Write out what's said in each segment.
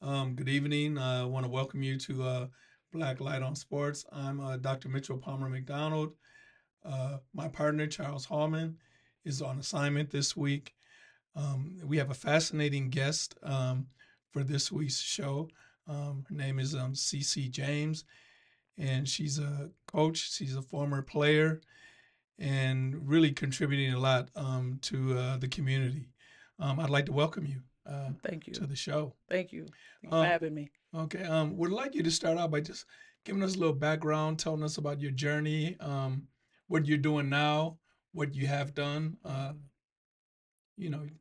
Good evening. I want to welcome you to Blacklight on Sports. I'm Dr. Mitchell Palmer-McDonald. My partner, Charles Hallman, is on assignment this week. We have a fascinating guest for this week's show. Her name is CC James, and she's a coach. She's a former player and really contributing a lot to the community. I'd like to welcome you Thank you. to the show. Thank you. Thank you for Uh, having me. Okay. Would like you to start out by just giving us a little background, telling us about your journey, what you're doing now, what you have done.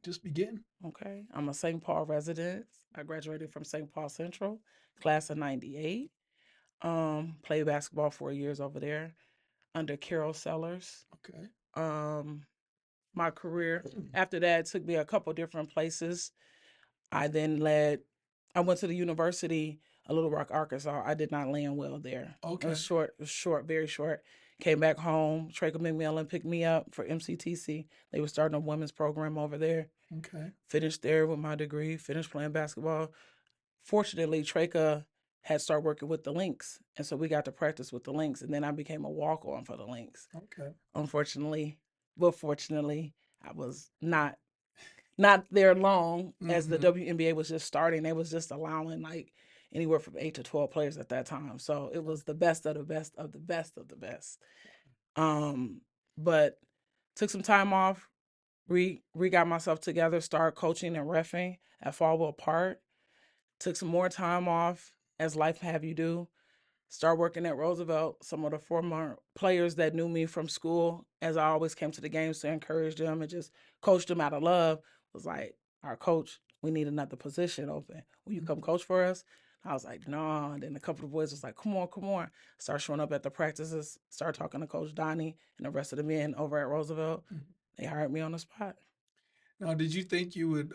Just begin. Okay. I'm a St. Paul resident. I graduated from St. Paul Central, class of 98. Played basketball 4 years over there under Carol Sellers. Okay. Um, my career after that took me a couple different places. I then led, I went to the University of Little Rock, Arkansas. I did not land well there. It Okay. was short, very short. Came back home. Tracey McMillan picked me up for MCTC. They were starting a women's program over there. Okay. Finished there with my degree, finished playing basketball. Fortunately, Treka had started working with the Lynx, and so we got to practice with the Lynx, and then I became a walk-on for the Lynx. Okay. Unfortunately, but fortunately, I was not there long as the WNBA was just starting. They was just allowing like anywhere from 8 to 12 players at that time. So it was the best of the best of the best of the best. But took some time off, re got myself together, started coaching and refing at Fallwell Park. Took some more time off, as life have you do. Start working at Roosevelt. Some of the former players that knew me from school, as I always came to the games to encourage them and just coach them out of love, was like, our coach, we need another position open. Will you come coach for us? I was like, no. And then a couple of boys was like, come on, come on. Start showing up at the practices, start talking to Coach Donnie and the rest of the men over at Roosevelt. They hired me on the spot. Now, did you think you would?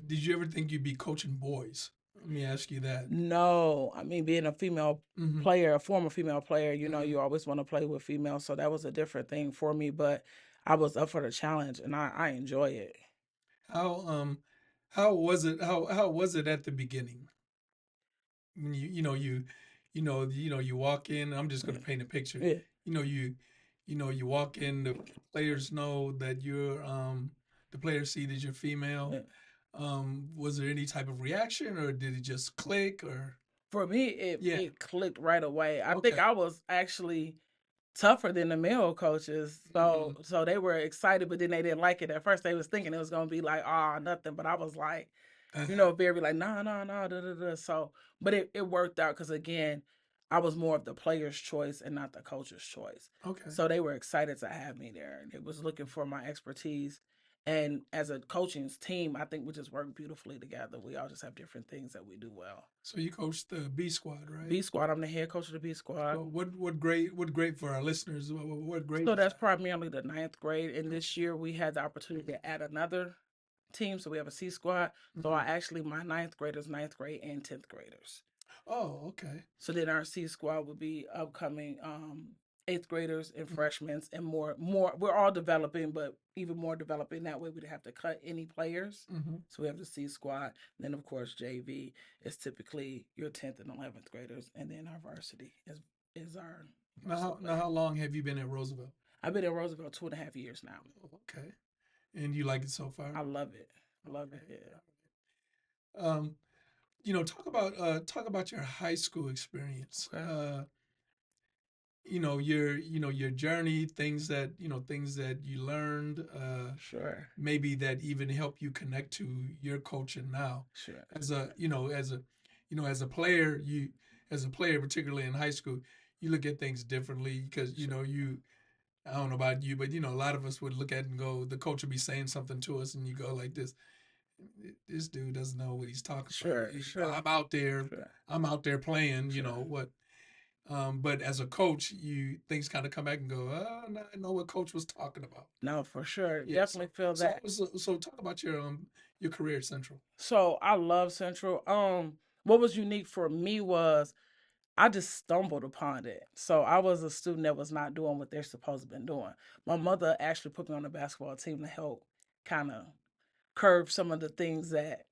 Did you ever think you'd be coaching boys? Let me ask you that. No, I mean, being a female player, a former female player, you always want to play with females. So that was a different thing for me, but I was up for the challenge and I enjoy it. How how was it? How was it at the beginning? When you walk in. I'm just going to paint a picture. Yeah. You know you you walk in. The players know that you're the players see that you're female. Yeah. Was there any type of reaction, or did it just click? Or For me, it, yeah, it clicked right away. I think okay, I was actually tougher than the male coaches. So they were excited, but then they didn't like it at first. They was thinking it was gonna be like, oh, nothing. But I was like, very like, no, no, no, da, da, da. So, but it worked out because again, I was more of the player's choice and not the coach's choice. okay. So they were excited to have me there, and it was looking for my expertise. And as a coaching team, I think we just work beautifully together. We all just have different things that we do well. So you coached the B squad, right? B squad, I'm the head coach of the B squad. So what grade for our listeners? What grade? So that's primarily the ninth grade. And this year we had the opportunity to add another team. So we have a C squad. So I actually, my ninth graders, ninth grade and 10th graders. Oh, okay. So then our C squad would be upcoming eighth graders and freshmen and more. We're all developing, but even more developing. That way we'd have to cut any players. So we have the C squad. Then of course JV is typically your 10th and 11th graders, and then our varsity is our. Now how long have you been at Roosevelt? I've been at Roosevelt 2.5 years now. Okay. And you like it so far? I love it. I love it. Yeah. Um, talk about your high school experience. Okay. Your journey, things that you learned, Sure. maybe that even help you connect to your coaching now. Sure. As a as a player, particularly in high school, you look at things differently because you I don't know about you, but a lot of us would look at it and go, the coach would be saying something to us, and you go like this dude doesn't know what he's talking Sure. about. Sure. Sure. I'm out there playing, Sure. what. But as a coach, you things kind of come back and go, oh, now I know what coach was talking about. No, for sure. Yeah. Definitely feel that. So talk about your career at Central. So I love Central. What was unique for me was I just stumbled upon it. So I was a student that was not doing what they're supposed to been doing. My mother actually put me on the basketball team to help kind of curb some of the things that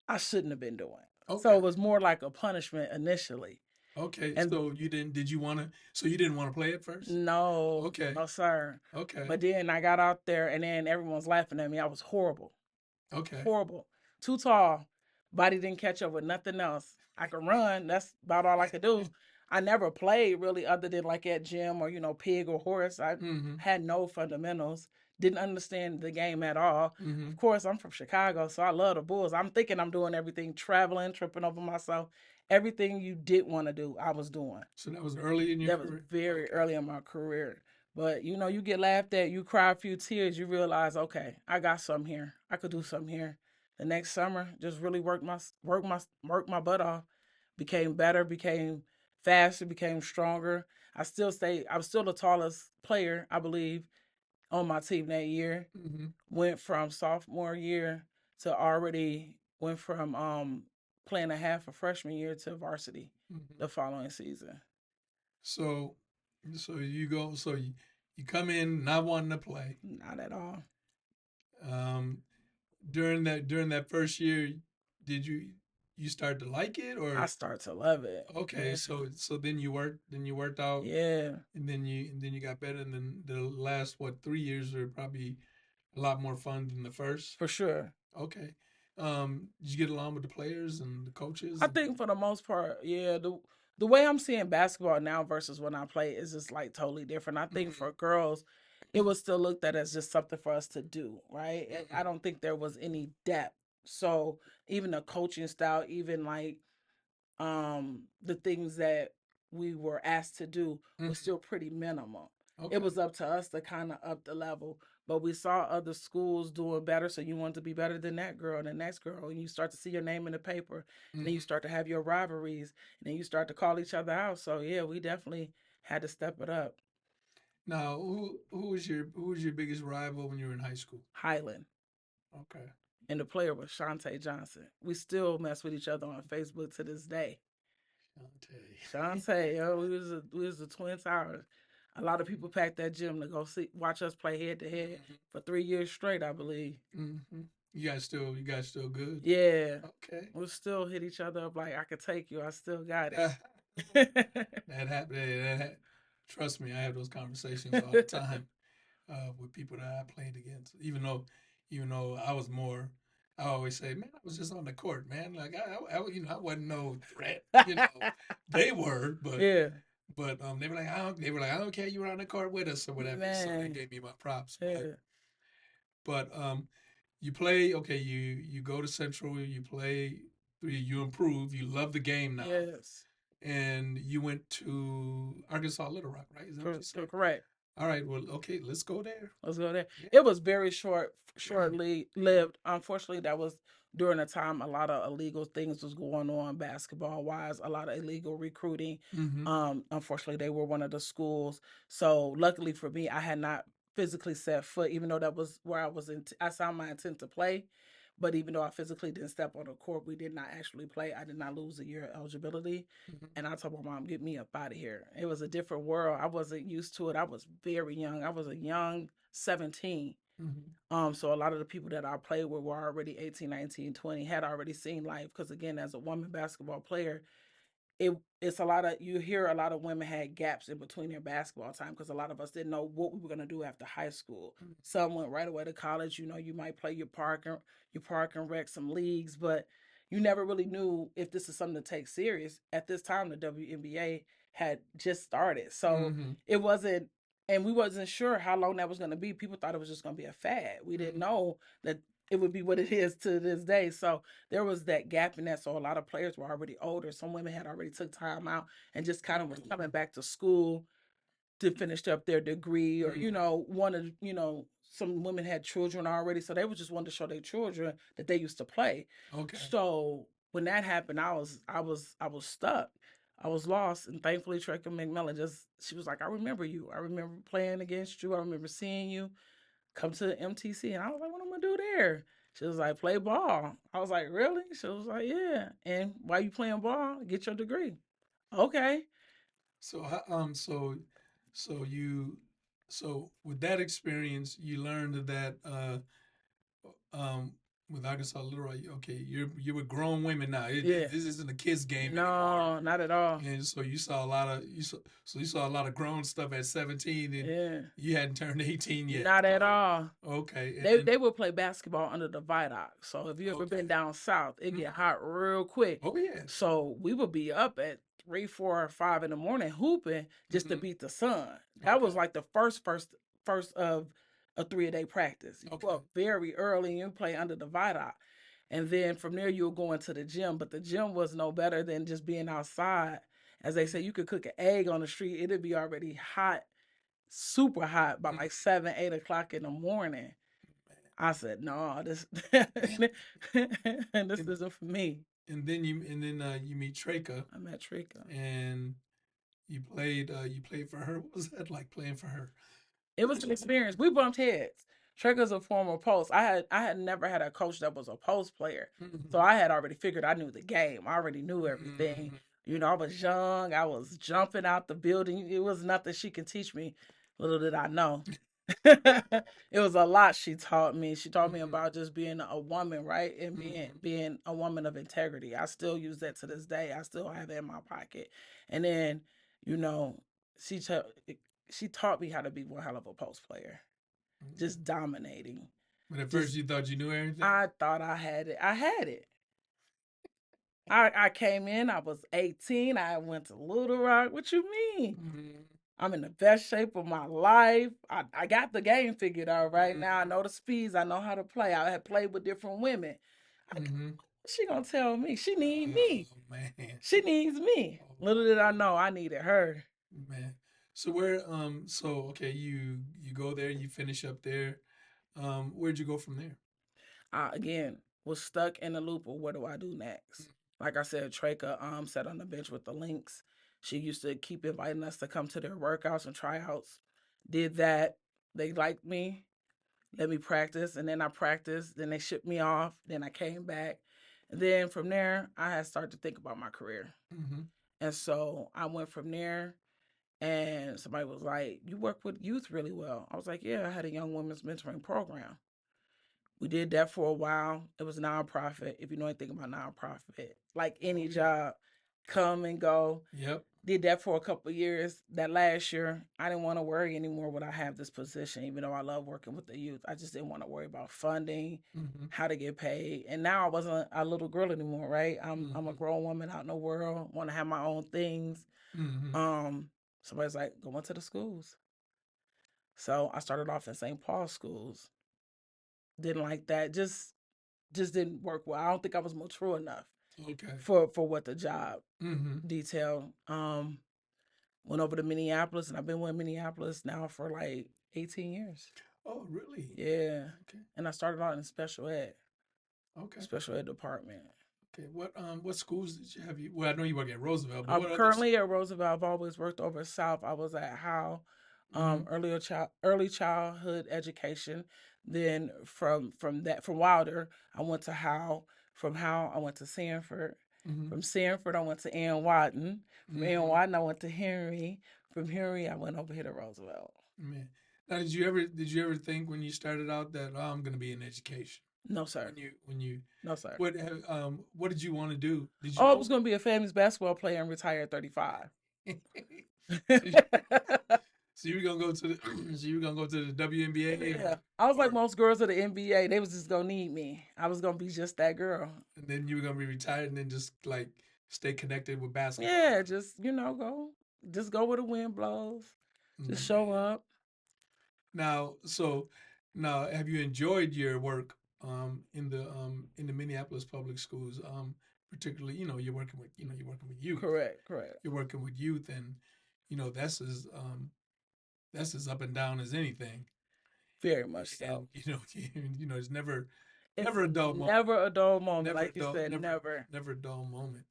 I shouldn't have been doing. Okay. So it was more like a punishment initially. Okay. And So you didn't? Did you want to? So you didn't want to play at first? no, Okay. no, sir. Okay. But then I got out there, and then everyone's laughing at me. I was horrible. Okay. Horrible. Too tall. Body didn't catch up with nothing else. I could run. That's about all I could do. I never played really other than like at gym or, pig or horse. I had no fundamentals. Didn't understand the game at all. Of course, I'm from Chicago, so I love the Bulls. I'm thinking I'm doing everything, traveling, tripping over myself. Everything you didn't want to do, I was doing. So that was early in your career? That was very early in my career. But you get laughed at, you cry a few tears, you realize, okay, I got something here. I could do something here. The next summer, just really work my butt off. Became better, became faster, became stronger. I was still the tallest player, I believe, on my team that year. Went from sophomore year to already went from playing a half of freshman year to varsity the following season. So you go. So you come in not wanting to play. Not at all. During that first year, did you start to like it, or I start to love it? okay? Yeah. So then you worked out, Yeah, and then you got better, and then the last 3 years are probably a lot more fun than the first. for sure. Okay. Did you get along with the players and the coaches? I think for the most part, yeah. The way I'm seeing basketball now versus when I play is just like totally different. I think for girls, it was still looked at as just something for us to do, right? I don't think there was any depth. So even the coaching style, even like the things that we were asked to do was still pretty minimal. Okay. It was up to us to kind of up the level. But we saw other schools doing better, so you want to be better than that girl and the next girl, and you start to see your name in the paper, and then you start to have your rivalries, and then you start to call each other out. So yeah, we definitely had to step it up. Now, who was your biggest rival when you were in high school? Highland. Okay. And the player was Shantae Johnson. We still mess with each other on Facebook to this day. Shantae, yo, we was the Twin Towers. A lot of people packed that gym to go watch us play head to head for 3 years straight, I believe. You guys still good? Yeah. Okay. We'll still hit each other up like I could take you. I still got it. That happened. Trust me, I have those conversations all the time with people that I played against. Even though I was more, I always say, man, I was just on the court, man. Like I wasn't no threat. They were, but yeah. But they were like, I don't care. You were on the court with us or whatever. Man. So they gave me my props. Yeah. But you play. Okay, you go to Central. You play. You improve. You love the game now. Yes. And you went to Arkansas Little Rock, right? Is that what you said? Correct. All right. Well, okay. Let's go there. Yeah. It was very shortly lived. Unfortunately, that was during a time a lot of illegal things was going on basketball wise. A lot of illegal recruiting. Unfortunately, they were one of the schools. So luckily for me, I had not physically set foot, even though that was where I signed my intent to play. But even though I physically didn't step on the court, we did not actually play. I did not lose a year of eligibility. And I told my mom, get me up out of here. It was a different world. I wasn't used to it. I was very young. I was a young 17. So a lot of the people that I played with were already 18, 19, 20, had already seen life. Because again, as a woman basketball player, it's a lot of, you hear a lot of women had gaps in between their basketball time because a lot of us didn't know what we were going to do after high school. Some went right away to college. You might play your park and rec, some leagues, but you never really knew if this is something to take serious. At this time, the WNBA had just started, so it wasn't, and we wasn't sure how long that was going to be. People thought it was just going to be a fad. We didn't know that it would be what it is to this day. So there was that gap in that. So a lot of players were already older. Some women had already took time out and just kind of was coming back to school to finish up their degree, or some women had children already, so they would just want to show their children that they used to play. Okay. So when that happened, I was stuck. I was lost, and thankfully Tracey McMillan she was like, I remember you. I remember playing against you. I remember seeing you come to the MTC. And I was like, what am I going to do there? She was like, play ball. I was like, really? She was like, yeah. And while you playing ball, get your degree. Okay. So so with that experience, you learned that with Arkansas Little Rock, okay, you're with grown women now. Yeah. This isn't a kids game anymore. No, not at all. And so you saw a lot of you saw a lot of grown stuff at 17, and Yeah. you hadn't turned 18 yet. Not at all. Okay. They would play basketball under the viaduct. So if you ever been down south, it get hot real quick. Oh yeah. So we would be up at 3, 4, or 5 in the morning hooping just to beat the sun. That was like the first of a 3-a-day practice. You go up very early and you play under the viaduct. And then from there you'll go into the gym. But the gym was no better than just being outside. As they say, you could cook an egg on the street, it'd be already hot, super hot by like 7, 8 o'clock in the morning. I said, no, this isn't for me. And then you meet Treka. I met Treka. And you played for her. What was that like playing for her? It was an experience. We bumped heads. Treka's a former post. I had never had a coach that was a post player. So I had already figured I knew the game. I already knew everything. You know, I was young. I was jumping out the building. It was nothing she can teach me. Little did I know. It was a lot she taught me. She taught me about just being a woman, right? And being a woman of integrity. I still use that to this day. I still have it in my pocket. And then, you know, she taught me how to be one hell of a post player. Just dominating. But at first you thought you knew everything? I thought I had it. I had it. I came in, I was 18. I went to Little Rock. What you mean? I'm in the best shape of my life. I got the game figured out right now. I know the speeds. I know how to play. I had played with different women. She gonna tell me she need me. Man. She needs me. Little did I know I needed her. Man. So where okay, you go there, you finish up there. Where'd you go from there? Again, was stuck in the loop of what do I do next? Like I said, Treka sat on the bench with the Lynx. She used to keep inviting us to come to their workouts and tryouts. Did that. They liked me, let me practice, and then I practiced. Then they shipped me off. Then I came back. And then from there, I had started to think about my career. And so I went from there, and somebody was like, you work with youth really well. I was like, yeah, I had a young women's mentoring program. We did that for a while. It was nonprofit. If you know anything about nonprofit, like any job, come and go. Yep. Did that for a couple of years. That last year, I didn't want to worry anymore when I have this position, even though I love working with the youth. I just didn't want to worry about funding, how to get paid. And now I wasn't a little girl anymore, right? I'm a grown woman out in the world, want to have my own things. Somebody's like, go into the schools. So I started off in St. Paul schools. Didn't like that. Just didn't work well. I don't think I was mature enough. Okay. For what the job detailed. Went over to Minneapolis, and I've been with Minneapolis now for like 18 years. Oh, really? Yeah. Okay. And I started out in special ed. Okay. Special ed department. Okay. What schools did you have? Well, I know you work at Roosevelt. But I'm currently at Roosevelt. I've always worked over South. I was at Howe, early childhood education. Then from Wilder, I went to Howe. From Howe, I went to Sanford. From Sanford, I went to Ann Watton. From Ann Watton, I went to Henry. From Henry, I went over here to Roosevelt. Man. Now, did you ever think when you started out that I'm going to be in education? No, sir. When you no, sir. What did you want to do? I was going to be a famous basketball player and retire at 35. So you were gonna go to the WNBA? Yeah, I was like most girls of the NBA. They was just gonna need me. I was gonna be just that girl. And then you were gonna be retired, and then just like stay connected with basketball. Yeah, just go where the wind blows. Just show up. Now, have you enjoyed your work in the Minneapolis public schools? Particularly, you're working with youth. Correct. You're working with youth, and that's as up and down as anything. Very much so. And, it's never a dull moment. Never a dull moment, like you said. Never a dull moment.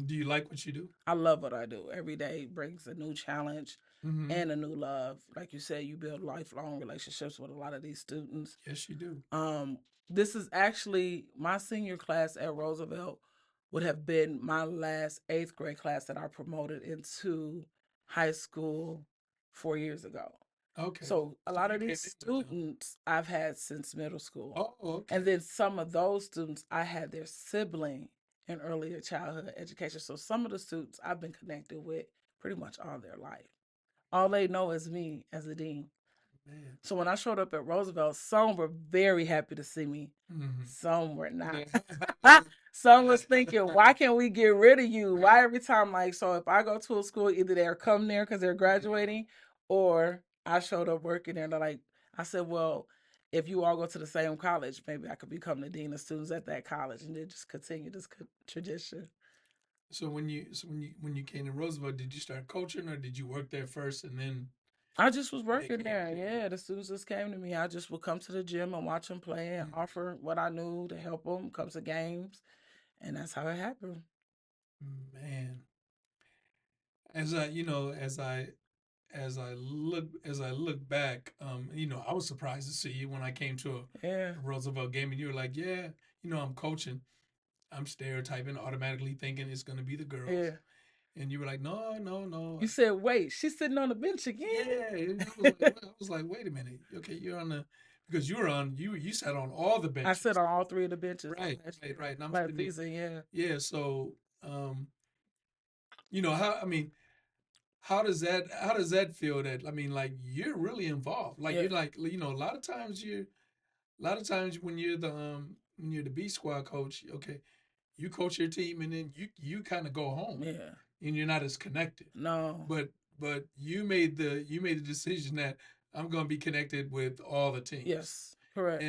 Do you like what you do? I love what I do. Every day brings a new challenge and a new love. Like you said, you build lifelong relationships with a lot of these students. Yes, you do. This is actually my senior class at Roosevelt would have been my last 8th grade class that I promoted into high school 4 years ago. Okay. So a So lot you of came these in with them. students I've had since middle school. Oh, And okay. then some of those students I had their sibling in earlier childhood education. So some of the students I've been connected with pretty much all their life. All they know is me as a dean. Man. So when I showed up at Roosevelt, some were very happy to see me. Hmm. Some were not. Yeah. Some was thinking, why can't we get rid of you? Why every time, like, so if I go to a school, either they're coming there because they're graduating or I showed up working there. And they're like, I said, well, if you all go to the same college, maybe I could become the dean of students at that college and then just continue this tradition. So when you came to Roosevelt, did you start coaching or did you work there first and then I just was they working came there. to you? Yeah, the students just came to me. I just would come to the gym and watch them play and Mm. offer what I knew to help them, come to games. And that's how it happened. Man, as I you know as I look back, I was surprised to see you when I came to Yeah, a Roosevelt game, and you were like, yeah, I'm coaching. I'm stereotyping, automatically thinking it's going to be the girls, yeah. and you were like, no, no, no. You said, wait, she's sitting on the bench again? Yeah, and I was like, well, wait a minute. Okay, you're on the because you were on you sat on all the I sat benches. on all three of the benches Right, last right, year, right. And I'm last sitting there. season. Yeah, Yeah, so how I mean, how does that feel that I mean like you're really involved. Like yeah, you're like a lot of times when you're the B squad coach, okay, you coach your team and then you kind of go home yeah. and you're not as connected. No, But you made the decision that I'm going to be connected with all the teams. yes, correct.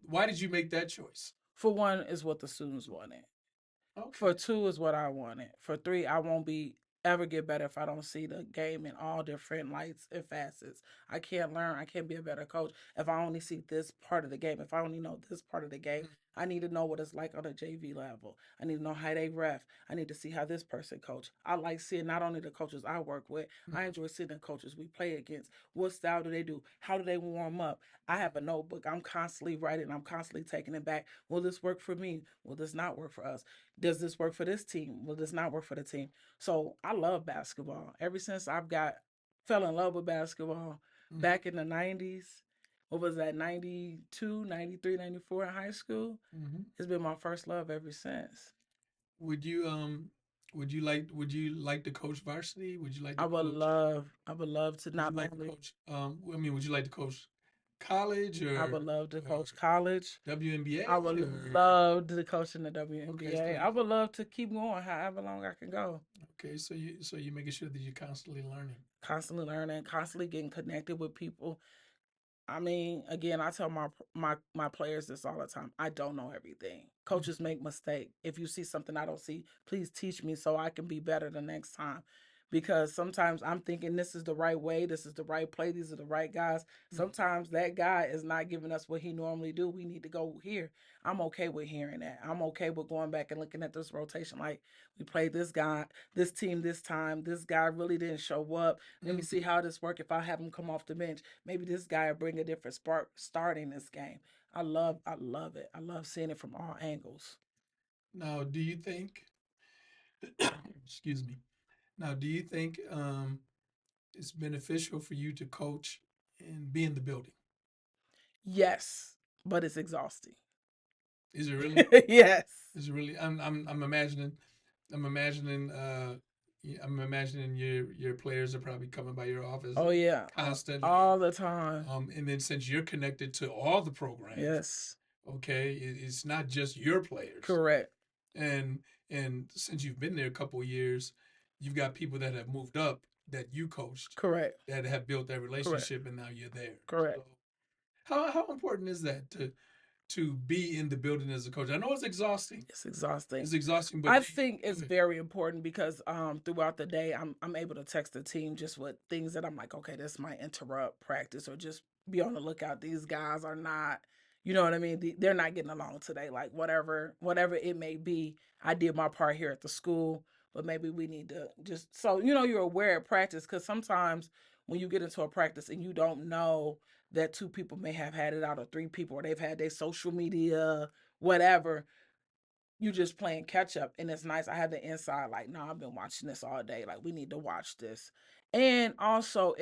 Why did you make that choice? For one, is what the students wanted. For Okay. two is what I wanted. For three, I won't be ever get better if I don't see the game in all different lights and facets. I can't learn. I can't be a better coach if I only see this part of the game. If I only know this part of the game, I need to know what it's like on a JV level. I need to know how they ref. I need to see how this person coach. I like seeing not only the coaches I work with. I enjoy seeing the coaches we play against. What style do they do? How do they warm up? I have a notebook. I'm constantly writing. I'm constantly taking it back. Will this work for me? Will this not work for us? Does this work for this team? Will this not work for the team? So I love basketball. Ever since I've got fell in love with basketball Mm-hmm. back in the 90s, what was that, 92, 93, 94 in high school? Mm-hmm. It's been my first love ever since. Would you would you like to coach varsity? Would you like to coach? I would love to Would you not like to only, coach? Would you like to coach college I would love to or coach college. WNBA I would or love to coach in the okay? So WNBA. I would love to keep going however long I can go. so you making sure that you're constantly learning. Constantly learning, constantly getting connected with people. I mean, again, I tell my players this all the time. I don't know everything. Coaches make mistakes. If you see something I don't see, please teach me so I can be better the next time. Because sometimes I'm thinking this is the right way, this is the right play, these are the right guys. Sometimes that guy is not giving us what he normally do. We need to go here. I'm okay with hearing that. I'm okay with going back and looking at this rotation. Like we played this guy, this team this time. This guy really didn't show up. Let me see how this work. If I have him come off the bench, maybe this guy will bring a different spark starting this game. I love it. I love seeing it from all angles. Now, do you think? Excuse me. Now, do you think it's beneficial for you to coach and be in the building? Yes, but it's exhausting. Is it really? Yes. Is it really? I'm imagining. I'm imagining. I'm imagining your players are probably coming by your office Oh yeah, constantly. all the time. And then since you're connected to all the programs, Yes, okay, it's not just your players. correct, And since you've been there a couple of years, you've got people that have moved up that you coached correct, that have built that correct, relationship, and now you're there. correct. So how important is that to be in the building as a coach? I know it's exhausting. It's exhausting. It's exhausting, but I think it's very important because throughout the day I'm able to text the team just with things that I'm like, okay, this might interrupt practice or just be on the lookout. These guys are not, you know what I mean? They're not getting along today. Like whatever it may be, I did my part here at the school, but maybe we need to just so you're aware of practice because sometimes when you get into a practice and you don't know that two people may have had it out or three people or they've had their social media whatever, you just playing catch up and it's nice. I had the inside like, no, I've been watching this all day. Like we need to watch this. And also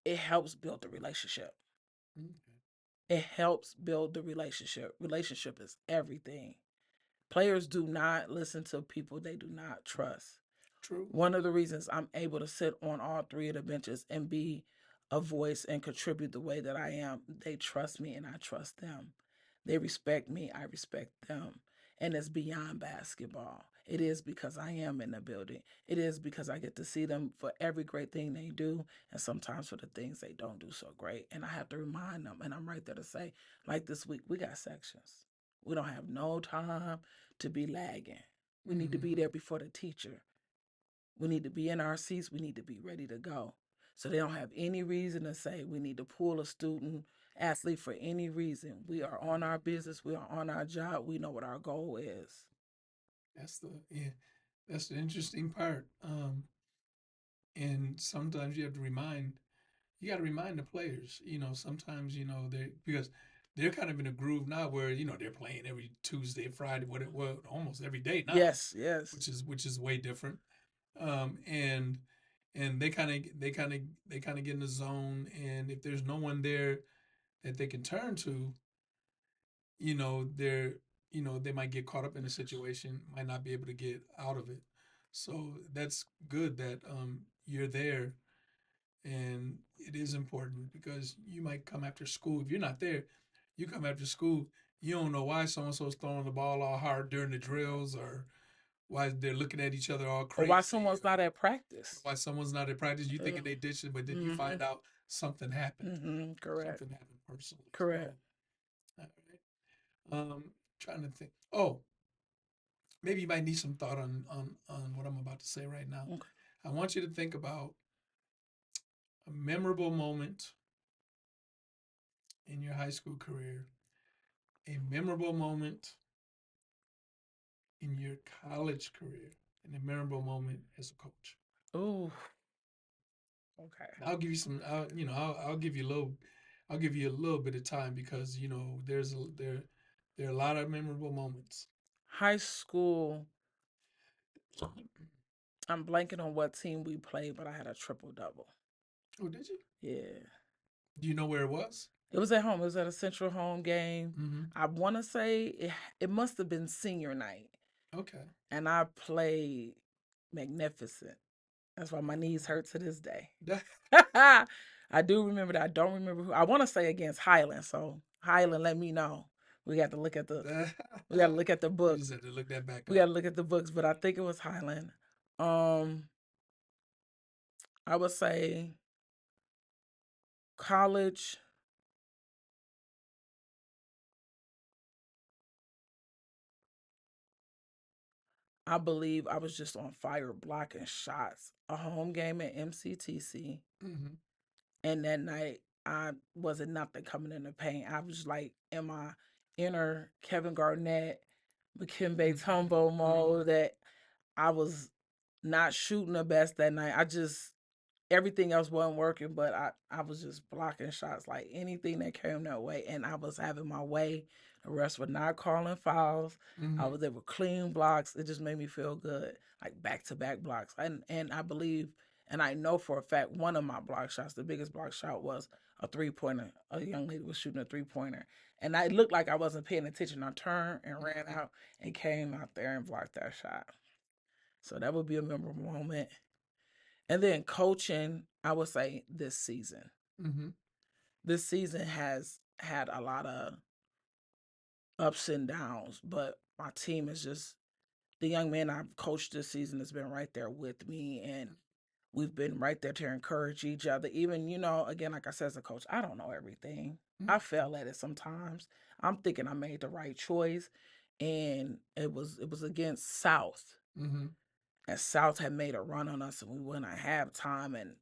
it helps build the relationship. Okay. It helps build the relationship. Relationship is everything. Players do not listen to people they do not trust. True. One of the reasons I'm able to sit on all three of the benches and be a voice and contribute the way that I am, they trust me and I trust them. They respect me, I respect them. And it's beyond basketball. It is because I am in the building. It is because I get to see them for every great thing they do and sometimes for the things they don't do so great. And I have to remind them, and I'm right there to say, like this week, we got sections. We don't have no time to be lagging. We need to be there before the teacher. We need to be in our seats. We need to be ready to go. So they don't have any reason to say we need to pull a student athlete for any reason. We are on our business. We are on our job. We know what our goal is. That's that's the interesting part. And sometimes you got to remind the players. Sometimes they because they're kind of in a groove now where they're playing every Tuesday, Friday, what almost every day now. Yes. Which is way different. And they kind of get in the zone, and if there's no one there that they can turn to, they're they might get caught up in a situation, might not be able to get out of it. So that's good that you're there, and it is important because you might come after school. If you're not there, you come after school, you don't know why so and so's throwing the ball all hard during the drills, or why they're looking at each other all Or crazy, why someone's not at practice. why someone's not at practice. You thinking they ditched it, but then you find out something happened. Correct. Something happened personally. Correct. So, all right. Trying to think. Oh, maybe you might need some thought on what I'm about to say right now. Okay. I want you to think about a memorable moment in your high school career, a memorable moment in your college career, and a memorable moment as a coach. Ooh. Okay. I'll give you some. I'll give you a little. I'll give you a little bit of time because there are a lot of memorable moments. High school. I'm blanking on what team we played, but I had a triple double. Oh, did you? Yeah. Do you know where it was? It was at home. It was at a Central home game. Mm-hmm. I want to say it must have been senior night. Okay. And I played magnificent. That's why my knees hurt to this day. I do remember that. I don't remember who. I want to say against Highland. So Highland, let me know. We got to look at the. We got to look at the books. You just have to look that back. We got to look at the books, but I think it was Highland. I would say college. I believe I was just on fire blocking shots. A home game at MCTC. Mm-hmm. And that night, I wasn't nothing coming in the paint. I was like in my inner Kevin Garnett, Dikembe Mutombo mode that I was not shooting the best that night. Everything else wasn't working, but I was just blocking shots like anything that came that way. And I was having my way. The refs were not calling fouls. I was able to clean blocks. It just made me feel good, like back-to-back blocks. And I believe, and I know for a fact, one of my block shots, the biggest block shot was a three-pointer. A young lady was shooting a three-pointer. And it looked like I wasn't paying attention. I turned and ran out and came out there and blocked that shot. So that would be a memorable moment. And then coaching, I would say this season. Mm-hmm. This season has had a lot of ups and downs, but my team is just the young man I've coached this season has been right there with me, and we've been right there to encourage each other. Even, again, like I said, as a coach, I don't know everything. I fail at it sometimes. I'm thinking I made the right choice, and it was against South. Mm-hmm. And South had made a run on us, and we went at halftime, and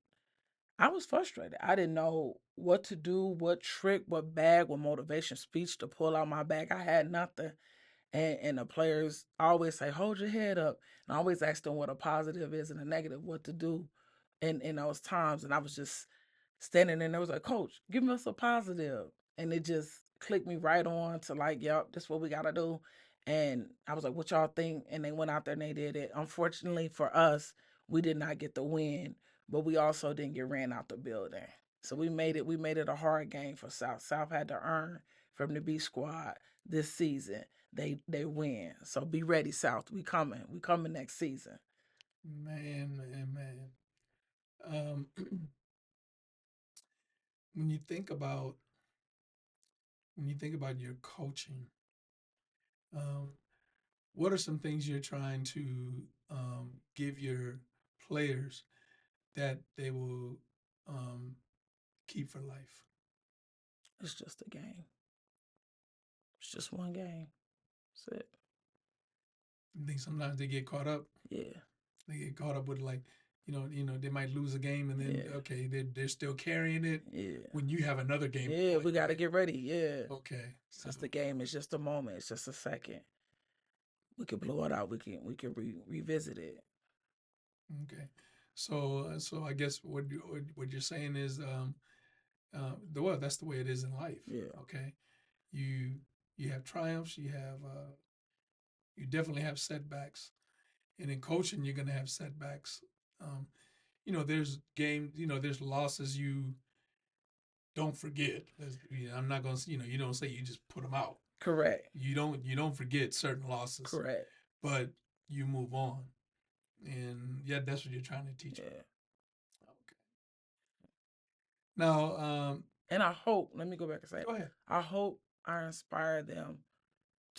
I was frustrated. I didn't know what to do, what trick, what bag, what motivation speech to pull out my bag. I had nothing. And the players always say, hold your head up. And I always ask them what a positive is and a negative, what to do in those times. And I was just standing there and I was like, Coach, give us a positive. And it just clicked me right on to like, yep, this is what we got to do. And I was like, what y'all think? And they went out there and they did it. Unfortunately for us, we did not get the win, but we also didn't get ran out the building. So we made it a hard game for South. South had to earn from the B squad this season. They win. So be ready, South. We coming. We coming next season. Man. Um, when you think about your coaching, um, what are some things you're trying to give your players that they will keep for life? It's just a game. It's just one game. That's it. I think sometimes they get caught up. Yeah. They get caught up with like, they might lose a game and then Yeah. okay, they're still carrying it. Yeah. When you have another game. Yeah, we got to get ready. Yeah. Okay. It's just a game. It's just a moment. It's just a second. We could blow it out. We can revisit it. Okay. So I guess what you're saying is well, that's the way it is in life. Yeah. Okay. You have triumphs. You definitely have setbacks, and in coaching you're gonna have setbacks. Um, there's there's losses you don't forget. I'm not gonna, you don't say you just put them out. Correct. You don't forget certain losses. Correct. But you move on, and yeah, that's what you're trying to teach. Yeah. Them. Okay. Now, and I hope. Let me go back and say. Go ahead. I hope I inspire them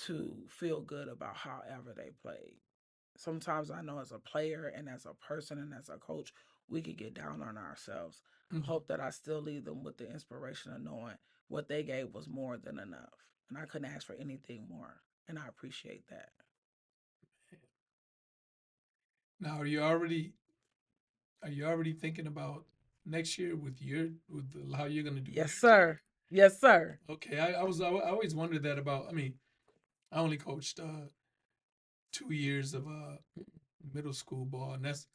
to feel good about however they played. Sometimes I know as a player and as a person and as a coach, we could get down on ourselves. Mm-hmm. Hope that I still leave them with the inspiration of knowing what they gave was more than enough. And I couldn't ask for anything more. And I appreciate that. Now, are you already thinking about next year with how you're going to do? Yes, sir. Yes, sir. Okay, I always wondered that about. I mean, I only coached 2 years of middle school ball, and that's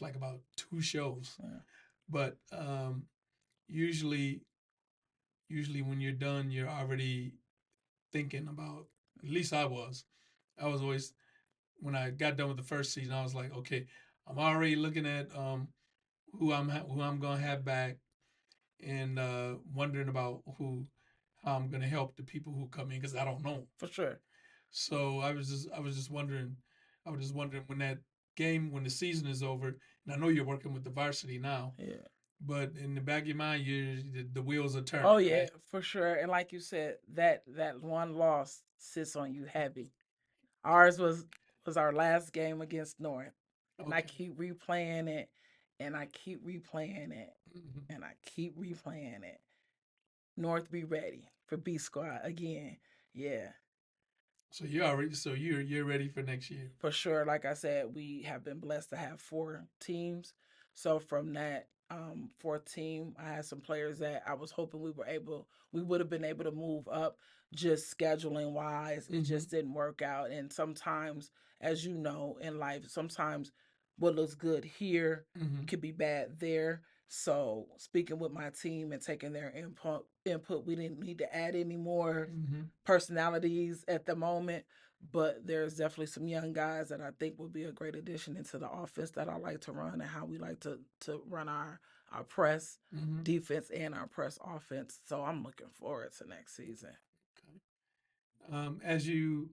like about 2 shows. Yeah. But usually when you're done, you're already thinking about. At least I was always, when I got done with the first season, I was like, okay, I'm already looking at who I'm gonna have back, and wondering about how I'm gonna help the people who come in, because I don't know for sure. So I was just wondering when the season is over, and I know you're working with the varsity now. Yeah. But in the back of your mind, the wheels are turning. Oh yeah, right? For sure. And like you said, that one loss sits on you heavy. Ours was our last game against North. And I keep replaying it, and I keep replaying it, and I keep replaying it. North, be ready for B squad again. Yeah. So you're ready for next year. For sure. Like I said, we have been blessed to have 4 teams. So from that 4th team, I had some players that I was hoping we would have been able to move up, just scheduling wise. Mm-hmm. It just didn't work out. And sometimes, as you know, in life, sometimes what looks good here could be bad there. So speaking with my team and taking their input, we didn't need to add any more personalities at the moment. But there's definitely some young guys that I think will be a great addition into the offense that I like to run, and how we like to run our press defense and our press offense. So I'm looking forward to next season. Okay. As you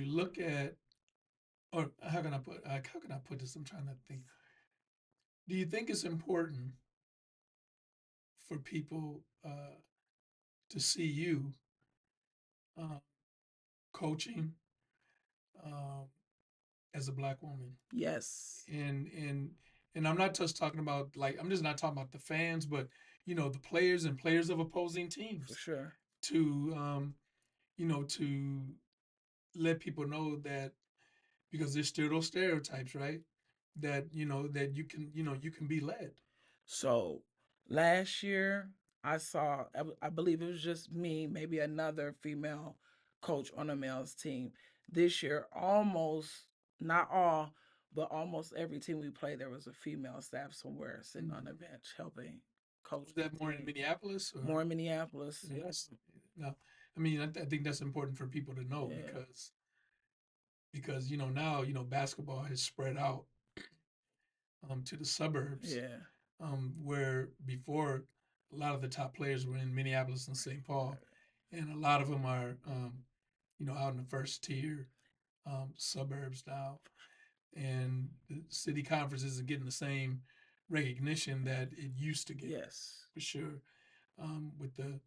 look at, or how can I put this? I'm trying to think. Do you think it's important for people to see you coaching as a Black woman? Yes. And I'm not just talking about, I'm just not talking about the fans, but the players and players of opposing teams. For sure. To to let people know that, because there's still those stereotypes, right? That that you can be led. So last year I saw, I believe it was just me, maybe another female coach on a male's team. This year, almost, not all, but almost every team we played, there was a female staff somewhere sitting on the bench helping coach. Was that more in Minneapolis? Or? More in Minneapolis. Yes. No, I mean, I think that's important for people to know, because now basketball has spread out to the suburbs. Yeah. where before a lot of the top players were in Minneapolis and St. Paul, and a lot of them are, out in the first tier suburbs now, and the city conferences are getting the same recognition that it used to get. Yes, for sure. With the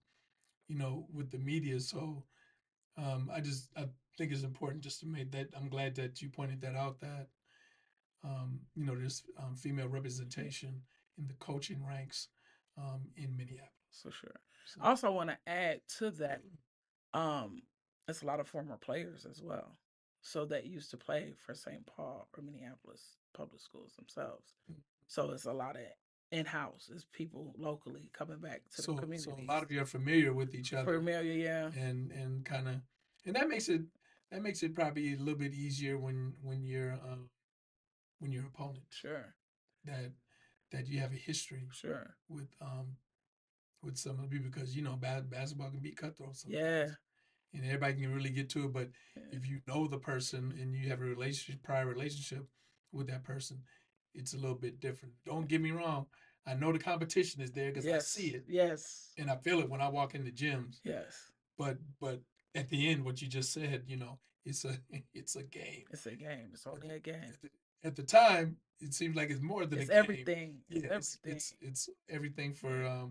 with the media, so I think it's important just to make that. I'm glad that you pointed that out. That there's female representation in the coaching ranks in Minneapolis. for sure. So, I also want to add to that, it's a lot of former players as well. So that used to play for St. Paul or Minneapolis public schools themselves. So it's a lot of in-house. It's people locally coming back to the community. So a lot of you are familiar with each other. Familiar, yeah. And kind of, and that makes it probably a little bit easier when your opponent. Sure. That you have a history. Sure. With some of the people, because basketball can be cutthroat sometimes. Yeah. And everybody can really get to it, but if you know the person and you have a prior relationship with that person, it's a little bit different. Don't get me wrong. I know the competition is there because I see it. Yes. And I feel it when I walk in the gyms. Yes. But at the end, what you just said, it's a game. It's a game. It's only a game. At the time, it seems like it's more than a game. Everything. Yeah, it's everything. It's everything for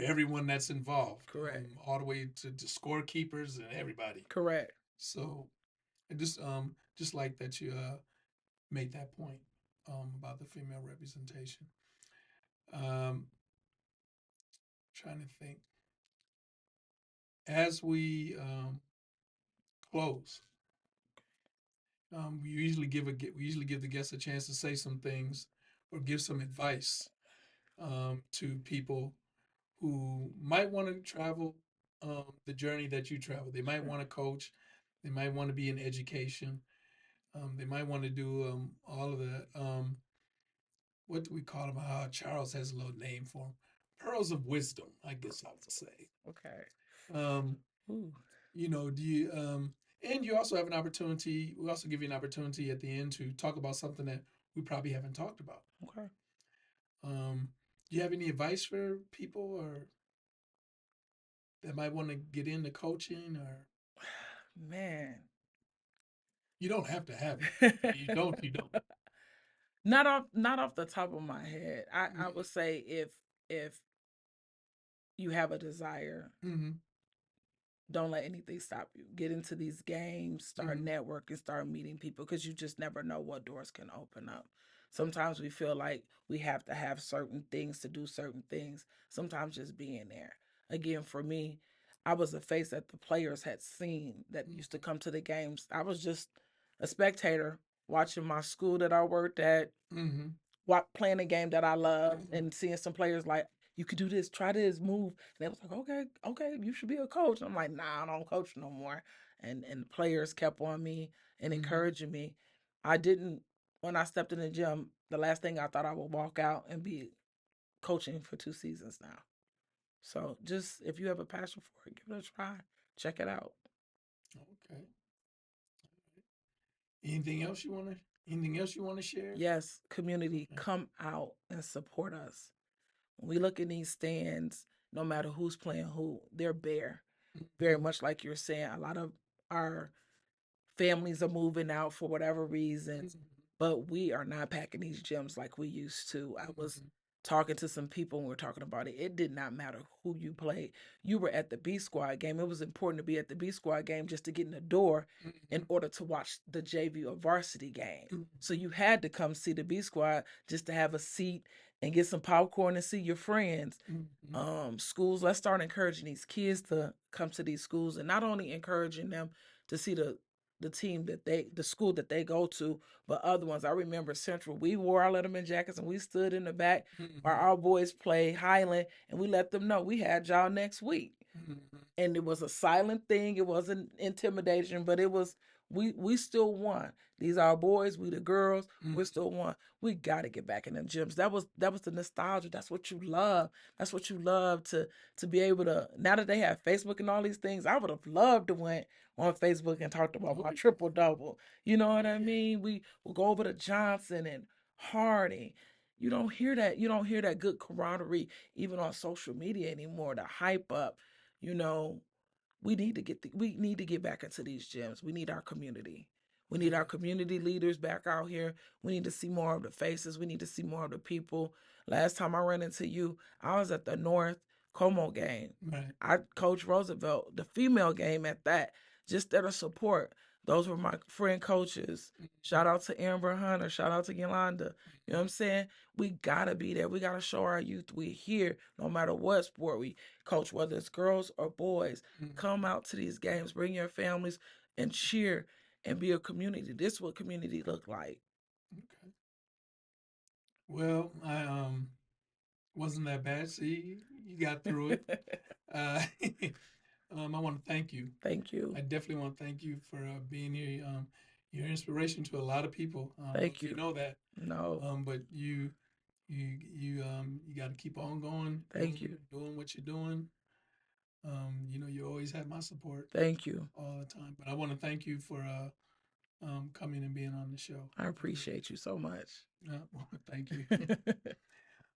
everyone that's involved. Correct. All the way to scorekeepers and everybody. Correct. So, I just like that you made that point about the female representation. Trying to think. As we close, we usually give the guests a chance to say some things or give some advice to people who might want to travel the journey that you travel. They might want to coach. They might want to be in education. They might want to do all of that. What do we call them? Charles has a little name for them. Pearls of wisdom, I guess I would say. Okay. Do you and you also have an opportunity. We also give you an opportunity at the end to talk about something that we probably haven't talked about. Okay. Do you have any advice for people or that might want to get into coaching or? Man. You don't have to have it. You don't. Not off the top of my head. I would say if you have a desire, don't let anything stop you. Get into these games, start networking, start meeting people, because you just never know what doors can open up. Sometimes we feel like we have to have certain things to do certain things. Sometimes just being there. Again, for me, I was a face that the players had seen that used to come to the games. I was just a spectator watching my school that I worked at, playing a game that I loved, and seeing some players like, you could do this, try this, move. And they was like, okay, you should be a coach. And I'm like, nah, I don't coach no more. And the players kept on me and encouraging me. When I stepped in the gym, the last thing I thought I would walk out and be coaching for 2 seasons now. So just, if you have a passion for it, give it a try. Check it out. Okay. Anything else you want to share? Yes, community, come out and support us. When we look in these stands, no matter who's playing who, they're bare. Very much like you're saying, a lot of our families are moving out for whatever reasons, but we are not packing these gyms like we used to. I was talking to some people and we were talking about it. It did not matter who you played. You were at the B squad game. It was important to be at the B squad game just to get in the door in order to watch the JV or varsity game. So you had to come see the B squad just to have a seat and get some popcorn and see your friends. Schools, let's start encouraging these kids to come to these schools, and not only encouraging them to see the team the school that they go to, but other ones. I remember Central, we wore our Letterman jackets and we stood in the back while our boys played Highland, and we let them know we had y'all next week. And it was a silent thing. It wasn't intimidation, but it was, we still won. These are our boys, we the girls, we still won. We got to get back in them gyms. That was the nostalgia. That's what you love. That's what you love to be able to, now that they have Facebook and all these things, I would have loved to went on Facebook and talked about my triple double. You know what I mean? We will go over to Johnson and Harding. You don't hear that. You don't hear that good camaraderie even on social media anymore. The hype up, you know. We need to get back into these gyms. We need our community. We need our community leaders back out here. We need to see more of the faces. We need to see more of the people. Last time I ran into you, I was at the North Como game. Right. I coached Roosevelt, the female game at that, just out of support. Those were my friend coaches. Shout out to Amber Hunter. Shout out to Yolanda. You know what I'm saying? We got to be there. We got to show our youth we here no matter what sport we coach, whether it's girls or boys. Come out to these games. Bring your families and cheer and be a community. This is what community look like. Okay. Well, I wasn't that bad. See, you got through it. I want to thank you. Thank you. I definitely want to thank you for being here. You're an inspiration to a lot of people. Thank you. You know that. No. But you got to keep on going. Thank you. Doing what you're doing. You always have my support. Thank you. All the time. But I want to thank you for coming and being on the show. I appreciate you so much. Thank you.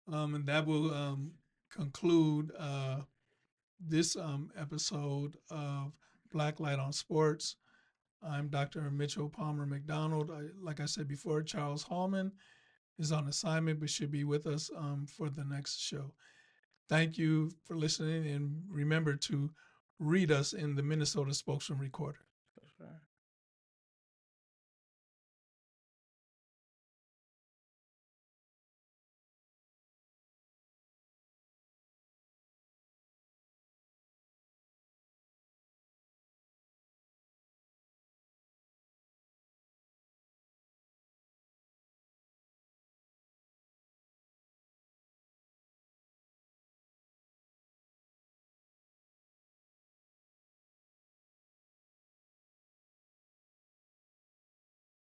And that will conclude this episode of Blacklight on Sports. I'm Dr. Mitchell Palmer-McDonald. Like I said before, Charles Hallman is on assignment but should be with us for the next show. Thank you for listening, and remember to read us in the Minnesota Spokesman-Recorder.